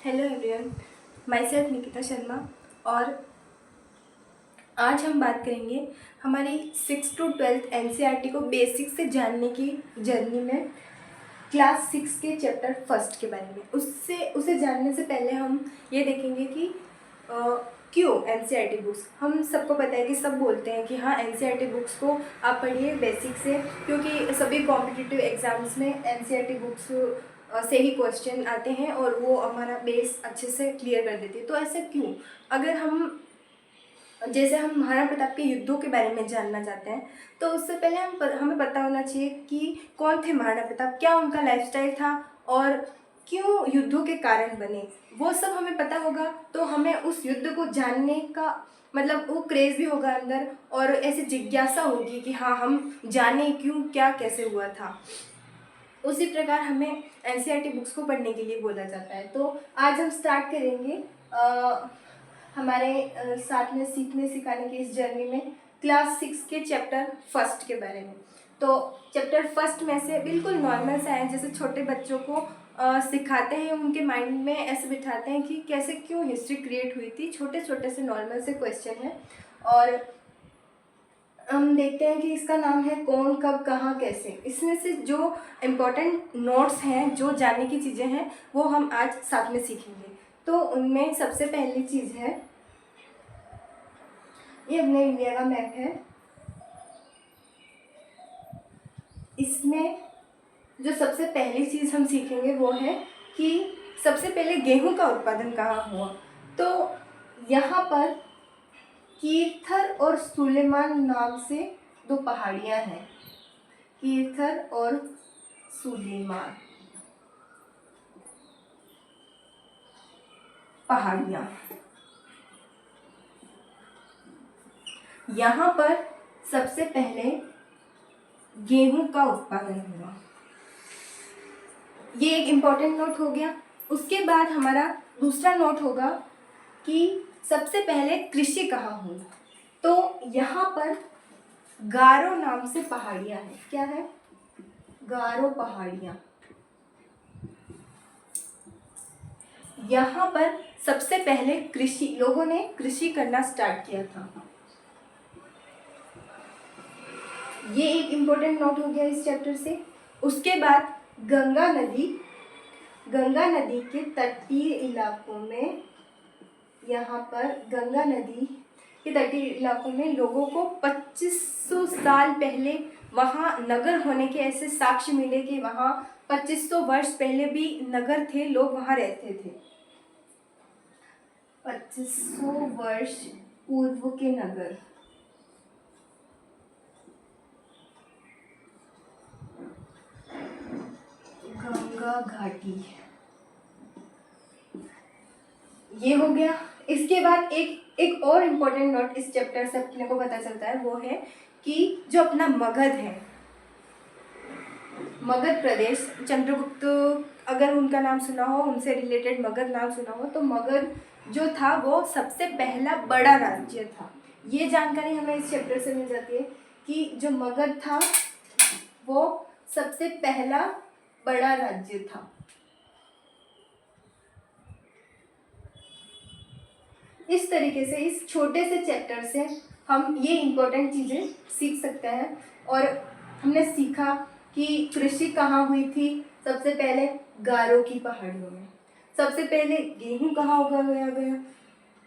Hello everyone, my self Nikita Sharma. और आज हम बात करेंगे हमारी 6 to 12th एनसीईआरटी को बेसिक से जानने की जर्नी में क्लास 6 के चैप्टर फर्स्ट के बारे में। उसे जानने से पहले हम ये देखेंगे कि क्यों एनसीईआरटी बुक्स। हम सबको पता है कि सब बोलते हैं कि हाँ एनसीईआरटी बुक्स को आप पढ़िए बेसिक से, क्योंकि सभी कॉम्पिटिटिव एग्ज़ाम्स में एनसीईआरटी बुक्स से ही क्वेश्चन आते हैं और वो हमारा बेस अच्छे से क्लियर कर देती है। तो ऐसा क्यों? अगर हम जैसे हम महाराणा प्रताप के युद्धों के बारे में जानना चाहते हैं तो उससे पहले हमें पता होना चाहिए कि कौन थे महाराणा प्रताप, क्या उनका लाइफस्टाइल था और क्यों युद्धों के कारण बने, वो सब हमें पता होगा तो हमें उस युद्ध को जानने का मतलब वो क्रेज़ भी होगा अंदर और ऐसी जिज्ञासा होगी कि हाँ हम जाने क्यों क्या कैसे हुआ था। उसी प्रकार हमें एनसीईआरटी बुक्स को पढ़ने के लिए बोला जाता है। तो आज हम स्टार्ट करेंगे हमारे साथ में सीखने सिखाने की इस जर्नी में क्लास 6 के चैप्टर फर्स्ट के बारे में। तो चैप्टर फर्स्ट में से बिल्कुल नॉर्मल सा है, जैसे छोटे बच्चों को सिखाते हैं, उनके माइंड में ऐसे बिठाते हैं कि कैसे क्यों हिस्ट्री क्रिएट हुई थी। छोटे छोटे से नॉर्मल से क्वेश्चन है और हम देखते हैं कि इसका नाम है कौन कब कहाँ कैसे। इसमें से जो इम्पोर्टेंट नोट्स हैं, जो जानने की चीज़ें हैं, वो हम आज साथ में सीखेंगे। तो उनमें सबसे पहली चीज़ है, ये अपने इंडिया का मैप है। इसमें जो सबसे पहली चीज़ हम सीखेंगे वो है कि सबसे पहले गेहूं का उत्पादन कहाँ हुआ। तो यहाँ पर कीर्थर और सुलेमान नाम से दो पहाड़ियाँ हैं, कीर्थर और सुलेमान पहाड़ियाँ। यहाँ पर सबसे पहले गेहूं का उत्पादन हुआ, ये एक इम्पॉर्टेंट नोट हो गया। उसके बाद हमारा दूसरा नोट होगा कि सबसे पहले कृषि कहाँ हुई। तो यहाँ पर गारो नाम से पहाड़ियाँ हैं। क्या है? गारो पहाड़ियाँ। यहाँ पर सबसे पहले लोगों ने कृषि करना स्टार्ट किया था। ये एक इम्पोर्टेंट नोट हो गया इस चैप्टर से। उसके बाद गंगा नदी के तटीय इलाकों में, यहाँ पर गंगा नदी के तटीय इलाकों में लोगों को 2500 साल पहले वहाँ नगर होने के ऐसे साक्ष्य मिले कि वहाँ 2500 वर्ष पहले भी नगर थे, लोग वहाँ रहते थे। 2500 वर्ष पूर्व के नगर। गंगा घाटी, ये हो गया। इसके बाद एक और इम्पोर्टेंट नोट इस चैप्टर से अपने को पता चलता है, वो है कि जो अपना मगध है, मगध प्रदेश, चंद्रगुप्त अगर उनका नाम सुना हो, उनसे रिलेटेड मगध नाम सुना हो, तो मगध जो था वो सबसे पहला बड़ा राज्य था। ये जानकारी हमें इस चैप्टर से मिल जाती है कि जो मगध था वो सबसे पहला बड़ा राज्य था। इस तरीके से इस छोटे से चैप्टर से हम ये इम्पोर्टेंट चीज़ें सीख सकते हैं। और हमने सीखा कि कृषि कहाँ हुई थी, सबसे पहले गारो की पहाड़ियों में। सबसे पहले गेहूं कहाँ उगाया गया,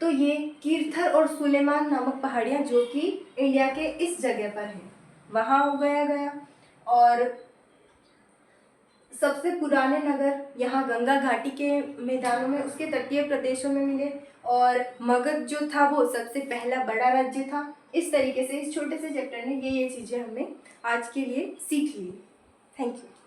तो ये कीर्थर और सुलेमान नामक पहाड़ियाँ जो कि इंडिया के इस जगह पर हैं, वहाँ उगाया गया। और सबसे पुराने नगर यहाँ गंगा घाटी के मैदानों में, उसके तटीय प्रदेशों में मिले। और मगध जो था वो सबसे पहला बड़ा राज्य था। इस तरीके से इस छोटे से चैप्टर ने ये चीज़ें हमें आज के लिए सीख ली। Thank you.